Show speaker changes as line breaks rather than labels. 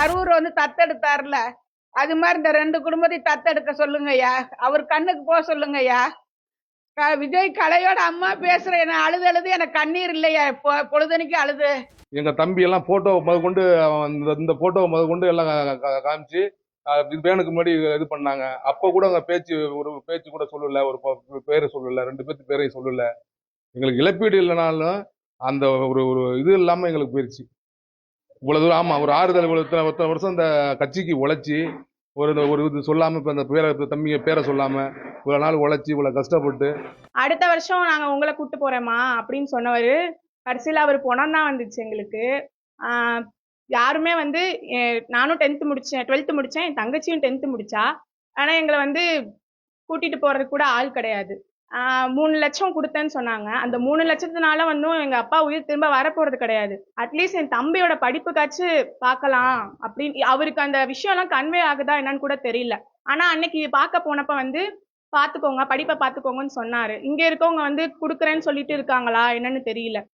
அரூர் வந்து தத்தெடுத்தாருல, அது மாதிரி இந்த 2 குடும்பத்தையும் தத்தெடுக்க சொல்லுங்கய்யா. அவர் கண்ணுக்கு போக சொல்லுங்கய்யா. விஜய் கலையோட அம்மா பேசுற என்ன அழுது அழுது எனக்கு கண்ணீர் இல்லையா, பொழுதனைக்கு அழுது.
எங்க தம்பி எல்லாம் போட்டோ முதற்கொண்டு இந்த போட்டோவை முதற்கொண்டு எல்லாம் காமிச்சு வேனுக்கு முன்னாடி இது பண்ணாங்க. அப்ப கூட அவங்க ஒரு பேச்சு கூட சொல்லல, ஒரு பேரை சொல்லல, 2 பேர்த்து பேரையும் சொல்லல. எங்களுக்கு இழப்பீடு இல்லைனாலும் அந்த ஒரு ஒரு இது இல்லாம எங்களுக்கு போயிருச்சு. இவ்வளவு தூரம். ஆமா, ஒரு ஆறுதல். இத்தனை வருஷம் இந்த கட்சிக்கு உழைச்சி ஒரு இது சொல்லாம, இப்ப அந்த தம்பிங்க பேரை சொல்லாம இவ்வளவு நாள் உழைச்சி இவ்வளவு கஷ்டப்பட்டு
அடுத்த வருஷம் நாங்க உங்களை கூட்டு போறோமா அப்படின்னு சொன்னவரு கடைசியில் அவர் பணம் தான் வந்துச்சு எங்களுக்கு. யாருமே வந்து நானும் 10th முடிச்சேன், 12th முடிச்சேன், என் தங்கச்சியும் 10th முடிச்சா. ஆனா எங்களை வந்து கூட்டிட்டு போறதுக்கு கூட ஆள் கிடையாது. 3 லட்சம் கொடுத்தேன்னு சொன்னாங்க. அந்த 3 லட்சத்தினால வந்து எங்க அப்பா உயிர் திரும்ப வரப்போறது கிடையாது. அட்லீஸ்ட் என் தம்பியோட படிப்புக்காச்சும் பார்க்கலாம் அப்படின்னு அவருக்கு அந்த விஷயம் எல்லாம் கன்வே ஆகுதா என்னன்னு கூட தெரியல. ஆனா அன்னைக்கு பார்க்க போனப்ப வந்து பாத்துக்கோங்க, படிப்பை பாத்துக்கோங்கன்னு சொன்னாரு. இங்க இருக்கவங்க வந்து குடுக்கறேன்னு சொல்லிட்டு இருக்காங்களா என்னன்னு தெரியல.